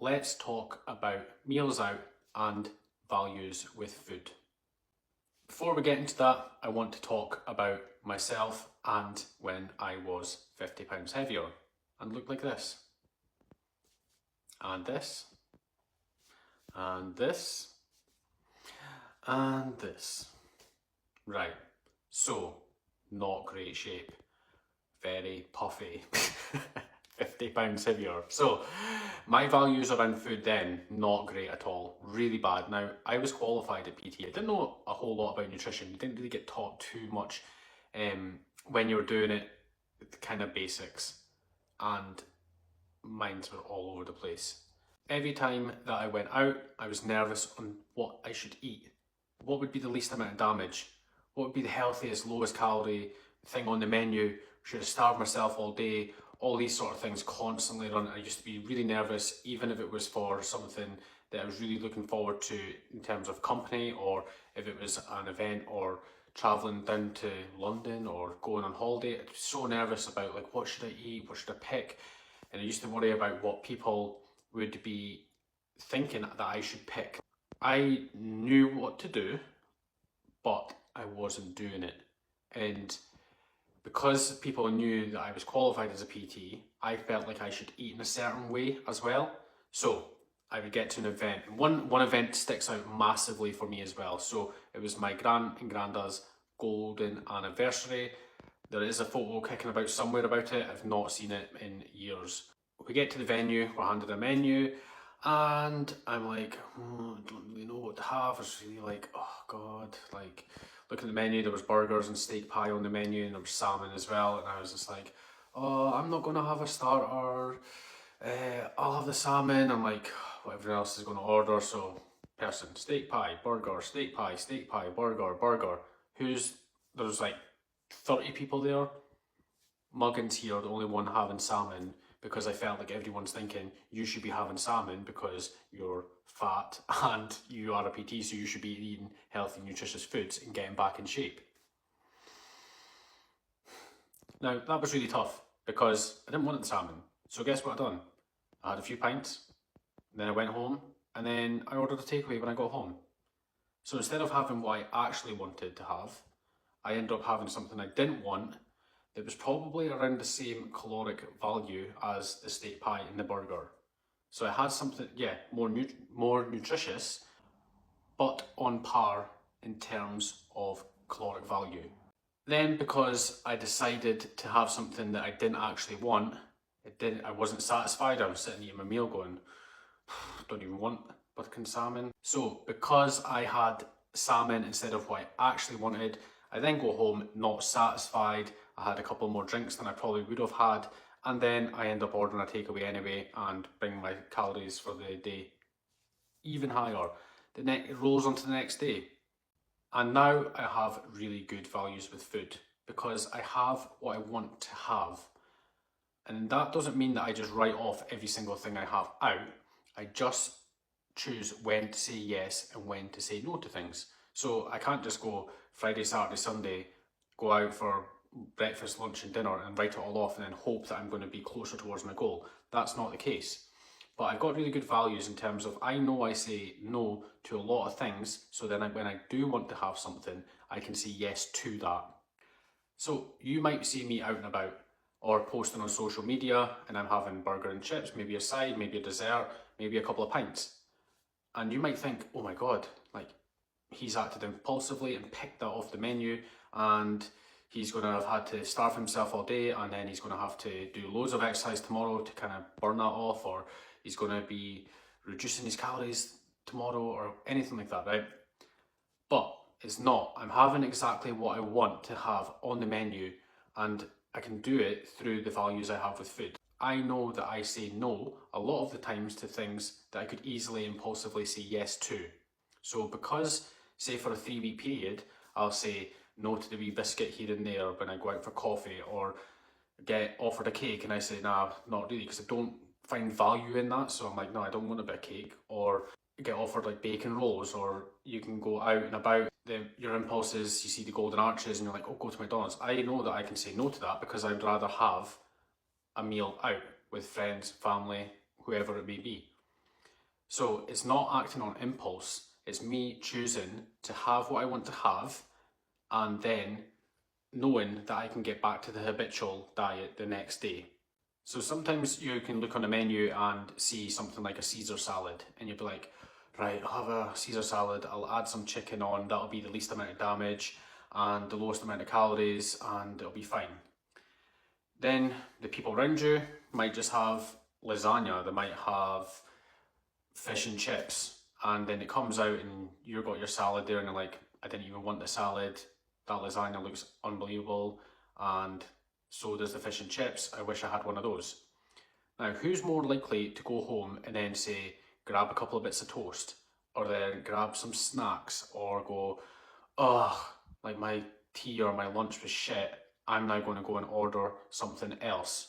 let's talk about meals out and values with food. Before we get into that, I want to talk about myself and when I was 50 pounds heavier and looked like this. And this. And this. And this. Right, so not great shape. Very puffy. 50 pounds heavier. So my values around food then, not great at all. Really bad. Now, I was qualified at PT. I didn't know a whole lot about nutrition. You didn't really get taught too much when you were doing it, the kind of basics. And minds were all over the place. Every time that I went out, I was nervous on what I should eat. What would be the least amount of damage? What would be the healthiest, lowest calorie thing on the menu? Should I starve myself all day? All these sort of things constantly run. I used to be really nervous, even if it was for something that I was really looking forward to in terms of company, or if it was an event or traveling down to London or going on holiday. I was so nervous about like, what should I eat? What should I pick? And I used to worry about what people would be thinking that I should pick. I knew what to do, but I wasn't doing it. And because people knew that I was qualified as a PT, I felt like I should eat in a certain way as well. So I would get to an event. One event sticks out massively for me as well. So it was my gran and granddad's golden anniversary. There is a photo kicking about somewhere about it. I've not seen it in years. We get to the venue, we're handed a menu, and I'm like, I don't really know what to have. I was really like, oh God, like looking at the menu, there was burgers and steak pie on the menu, and there was salmon as well, and I was just like, oh, I'm not gonna have a starter, I'll have the salmon. I'm like, what everyone else is gonna order, so person, steak pie, burger, steak pie, burger, burger. There's like 30 people there. Muggins here, the only one having salmon, because I felt like everyone's thinking you should be having salmon because you're fat and you are a PT, so you should be eating healthy, nutritious foods and getting back in shape. Now, that was really tough because I didn't want the salmon. So guess what I done? I had a few pints, then I went home, and then I ordered a takeaway when I got home. So instead of having what I actually wanted to have, I ended up having something I didn't want. It was probably around the same caloric value as the steak pie and the burger. So I had something, yeah, more nutritious, but on par in terms of caloric value. Then because I decided to have something that I didn't actually want, I wasn't satisfied. I was sitting eating my meal going, don't even want Buchan salmon. So because I had salmon instead of what I actually wanted, I then go home not satisfied. I had a couple more drinks than I probably would have had, and then I end up ordering a takeaway anyway and bring my calories for the day even higher. It rolls onto the next day. And now I have really good values with food because I have what I want to have. And that doesn't mean that I just write off every single thing I have out. I just choose when to say yes and when to say no to things. So I can't just go Friday, Saturday, Sunday, go out for breakfast, lunch and dinner and write it all off and then hope that I'm going to be closer towards my goal. That's not the case. But I've got really good values in terms of I know I say no to a lot of things, so then when I do want to have something, I can say yes to that. So you might see me out and about or posting on social media and I'm having burger and chips, maybe a side, maybe a dessert, maybe a couple of pints. And you might think, oh my God, like he's acted impulsively and picked that off the menu and he's going to have had to starve himself all day and then he's going to have to do loads of exercise tomorrow to kind of burn that off, or he's going to be reducing his calories tomorrow or anything like that, right? But it's not. I'm having exactly what I want to have on the menu and I can do it through the values I have with food. I know that I say no a lot of the times to things that I could easily impulsively say yes to. So because, say for a 3-week period, I'll say no to the wee biscuit here and there when I go out for coffee, or get offered a cake and I say, nah, not really, because I don't find value in that. So I'm like, no, I don't want a bit of cake. Or get offered like bacon rolls, or you can go out and about, your impulses, you see the golden arches and you're like, oh, go to McDonald's. I know that I can say no to that because I'd rather have a meal out with friends, family, whoever it may be. So it's not acting on impulse, it's me choosing to have what I want to have and then knowing that I can get back to the habitual diet the next day. So sometimes you can look on a menu and see something like a Caesar salad and you'll be like, right, I'll have a Caesar salad, I'll add some chicken on, that'll be the least amount of damage and the lowest amount of calories and it'll be fine. Then the people around you might just have lasagna, they might have fish and chips, and then it comes out and you've got your salad there and you're like, I didn't even want the salad, that lasagna looks unbelievable, and so does the fish and chips, I wish I had one of those. Now, who's more likely to go home and then say, grab a couple of bits of toast, or then grab some snacks, or go, oh, like my tea or my lunch was shit, I'm now going to go and order something else?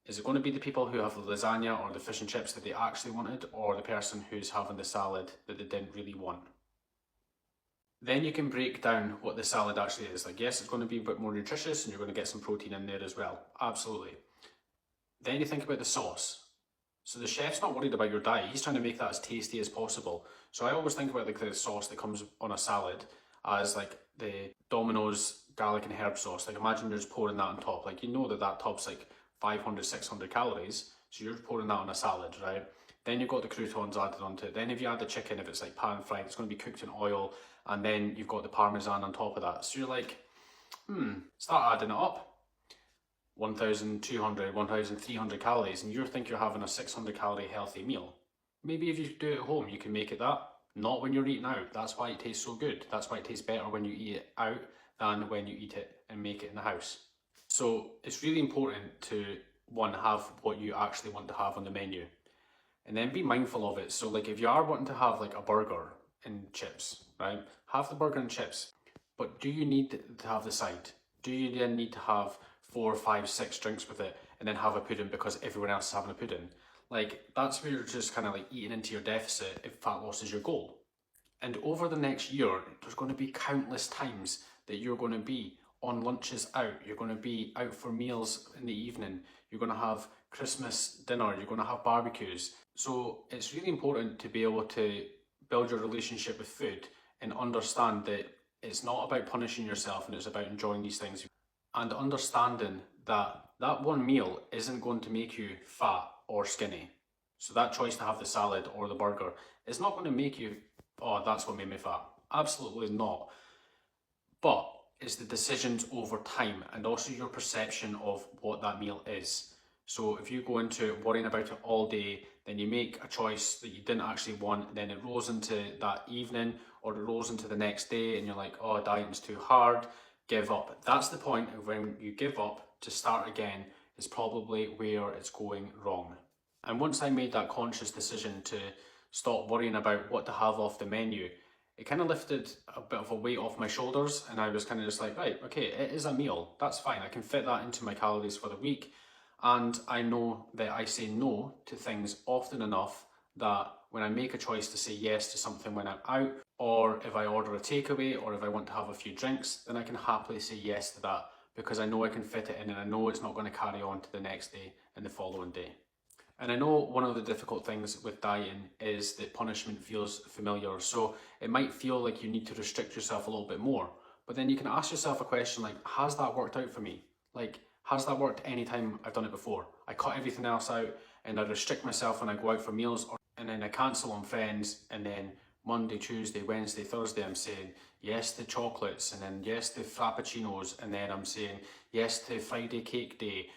Is it going to be the people who have the lasagna or the fish and chips that they actually wanted, or the person who's having the salad that they didn't really want? Then you can break down what the salad actually is. Like, yes, it's going to be a bit more nutritious and you're going to get some protein in there as well. Absolutely. Then you think about the sauce. So the chef's not worried about your diet. He's trying to make that as tasty as possible. So I always think about like the sauce that comes on a salad as like the Domino's garlic and herb sauce. Like, imagine you're just pouring that on top. Like, you know that top's like 500, 600 calories. So you're pouring that on a salad, right? Then you've got the croutons added onto it. Then if you add the chicken, if it's like pan fried, it's going to be cooked in oil. And then you've got the parmesan on top of that. So you're like, start adding it up. 1,200, 1,300 calories, and you think you're having a 600 calorie healthy meal. Maybe if you do it at home, you can make it that. Not when you're eating out. That's why it tastes so good. That's why it tastes better when you eat it out than when you eat it and make it in the house. So it's really important to, one, have what you actually want to have on the menu. And then be mindful of it. So like if you are wanting to have like a burger and chips, right? Have the burger and chips. But do you need to have the side? Do you then need to have 4, 5, 6 drinks with it and then have a pudding because everyone else is having a pudding? Like, that's where you're just kind of like eating into your deficit if fat loss is your goal. And over the next year, there's going to be countless times that you're going to be on lunches out, you're going to be out for meals in the evening, you're going to have Christmas dinner, you're going to have barbecues. So it's really important to be able to build your relationship with food and understand that it's not about punishing yourself and it's about enjoying these things. And understanding that that one meal isn't going to make you fat or skinny. So that choice to have the salad or the burger is not going to make you, oh, that's what made me fat. Absolutely not. But it's the decisions over time and also your perception of what that meal is. So if you go into worrying about it all day, then you make a choice that you didn't actually want, then it rolls into that evening or it rolls into the next day and you're like, oh, dieting's too hard, give up. That's the point of when you give up to start again is probably where it's going wrong. And once I made that conscious decision to stop worrying about what to have off the menu, it kind of lifted a bit of a weight off my shoulders and I was kind of just like, right, okay, it is a meal, that's fine, I can fit that into my calories for the week. And I know that I say no to things often enough that when I make a choice to say yes to something when I'm out, or if I order a takeaway, or if I want to have a few drinks, then I can happily say yes to that because I know I can fit it in and I know it's not going to carry on to the next day and the following day. And I know one of the difficult things with dieting is that punishment feels familiar. So it might feel like you need to restrict yourself a little bit more. But then you can ask yourself a question like, has that worked out for me? Like, has that worked any time I've done it before? I cut everything else out and I restrict myself when I go out for meals, and then I cancel on friends, and then Monday, Tuesday, Wednesday, Thursday I'm saying yes to chocolates, and then yes to frappuccinos, and then I'm saying yes to Friday cake day,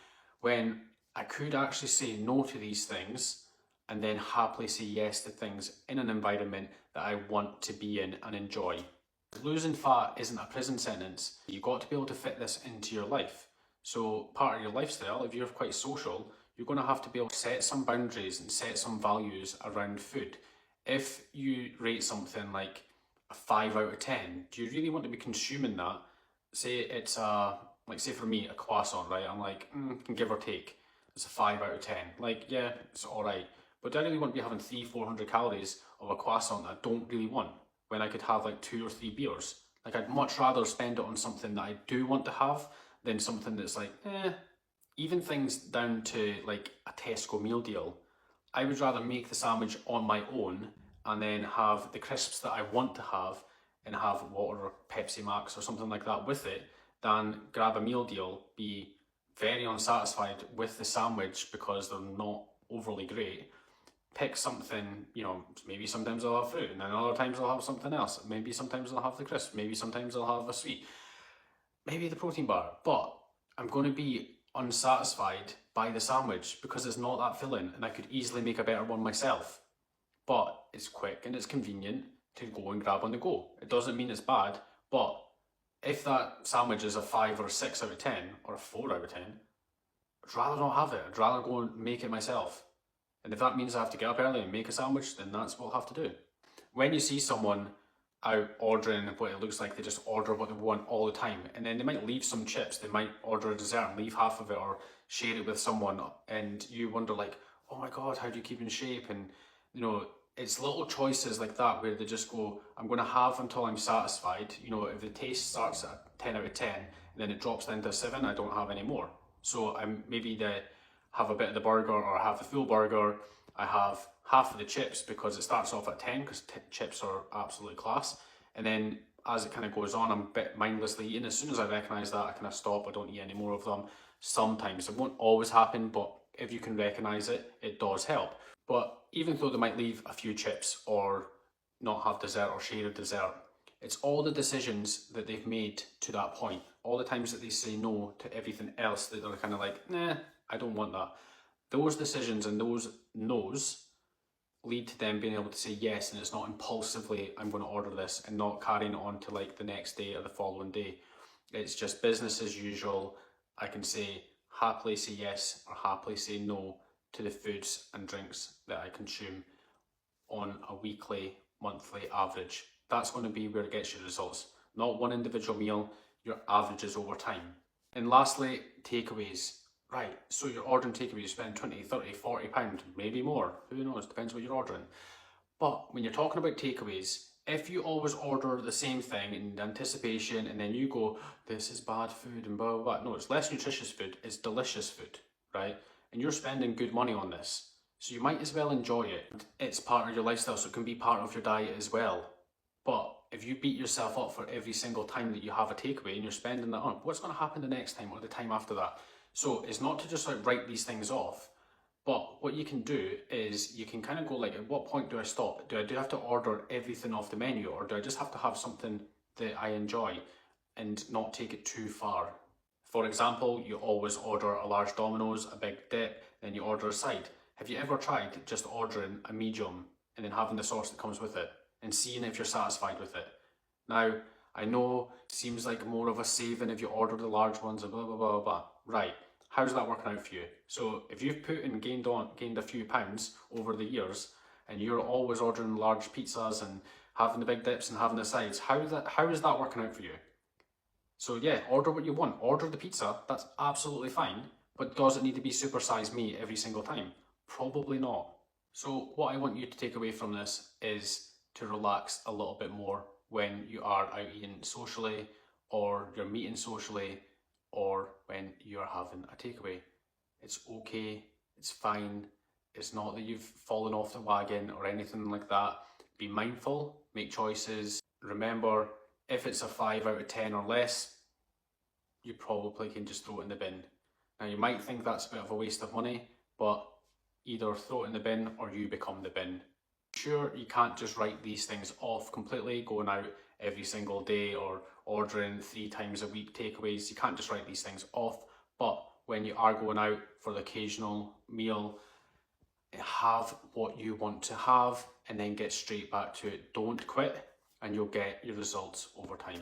when I could actually say no to these things and then happily say yes to things in an environment that I want to be in and enjoy. Losing fat isn't a prison sentence. You've got to be able to fit this into your life. So part of your lifestyle, if you're quite social, you're going to have to be able to set some boundaries and set some values around food. If you rate something like a 5 out of 10, do you really want to be consuming that? Say it's like say for me, a croissant, right? I'm like, give or take. It's a 5 out of 10. Like, yeah, it's alright. But do I really want to be having 300-400 calories of a croissant that I don't really want when I could have like 2 or 3 beers? Like, I'd much rather spend it on something that I do want to have than something that's like, Even things down to like a Tesco meal deal, I would rather make the sandwich on my own and then have the crisps that I want to have and have water or Pepsi Max or something like that with it than grab a meal deal, be very unsatisfied with the sandwich because they're not overly great, pick something, you know, maybe sometimes I'll have fruit and then other times I'll have something else. Maybe sometimes I'll have the crisp, maybe sometimes I'll have a sweet, maybe the protein bar, but I'm going to be unsatisfied by the sandwich because it's not that filling and I could easily make a better one myself. But it's quick and it's convenient to go and grab on the go. It doesn't mean it's bad, but if that sandwich is a 5 or a 6 out of 10 or a 4 out of 10, I'd rather not have it. I'd rather go and make it myself. And if that means I have to get up early and make a sandwich, then that's what I'll have to do. When you see someone out ordering what it looks like they just order what they want all the time, and then they might leave some chips, they might order a dessert and leave half of it or share it with someone, and you wonder like, oh my god, how do you keep in shape? And you know, it's little choices like that where they just go, I'm going to have until I'm satisfied. You know, if the taste starts at 10 out of 10 and then it drops down to 7, I don't have any more. So I'm maybe have a bit of the burger or have the full burger. I have half of the chips because it starts off at 10 because chips are absolutely class. And then as it kind of goes on, I'm a bit mindlessly eating. As soon as I recognise that, I kind of stop. I don't eat any more of them. Sometimes it won't always happen, but if you can recognise it, it does help. But even though they might leave a few chips or not have dessert or share a dessert, it's all the decisions that they've made to that point. All the times that they say no to everything else that they're kind of like, nah, I don't want that. Those decisions and those no's lead to them being able to say yes, and it's not impulsively, I'm going to order this, and not carrying on to like the next day or the following day. It's just business as usual. I can happily say yes or happily say no to the foods and drinks that I consume on a weekly, monthly average. That's going to be where it gets you results. Not one individual meal, your averages over time. And lastly, takeaways. Right, so you're ordering takeaways, you spend 20, 30, 40 pounds, maybe more, who knows, depends what you're ordering. But when you're talking about takeaways, if you always order the same thing in anticipation and then you go, this is bad food and blah, blah, blah. No, it's less nutritious food, it's delicious food, right? And you're spending good money on this. So you might as well enjoy it. It's part of your lifestyle, so it can be part of your diet as well. But if you beat yourself up for every single time that you have a takeaway and you're spending that on, what's going to happen the next time or the time after that? So it's not to just like write these things off, but what you can do is you can kind of go like, at what point do I stop? Do I have to order everything off the menu, or do I just have to have something that I enjoy and not take it too far? For example, you always order a large Domino's, a big dip, then you order a side. Have you ever tried just ordering a medium and then having the sauce that comes with it and seeing if you're satisfied with it? Now, I know it seems like more of a saving if you order the large ones and blah, blah, blah, blah. Right, how's that working out for you? So if you've put and gained a few pounds over the years and you're always ordering large pizzas and having the big dips and having the sides, how is that working out for you? So yeah, order what you want. Order the pizza, that's absolutely fine. But does it need to be supersized meat every single time? Probably not. So what I want you to take away from this is to relax a little bit more when you are out eating socially, or you're meeting socially, or when you're having a takeaway. It's okay, it's fine. It's not that you've fallen off the wagon or anything like that. Be mindful, make choices. Remember, if it's a 5 out of 10 or less, you probably can just throw it in the bin. Now you might think that's a bit of a waste of money, but either throw it in the bin or you become the bin. Sure, you can't just write these things off completely, going out every single day or ordering 3 times a week takeaways. You can't just write these things off, but when you are going out for the occasional meal, have what you want to have and then get straight back to it. Don't quit, and you'll get your results over time.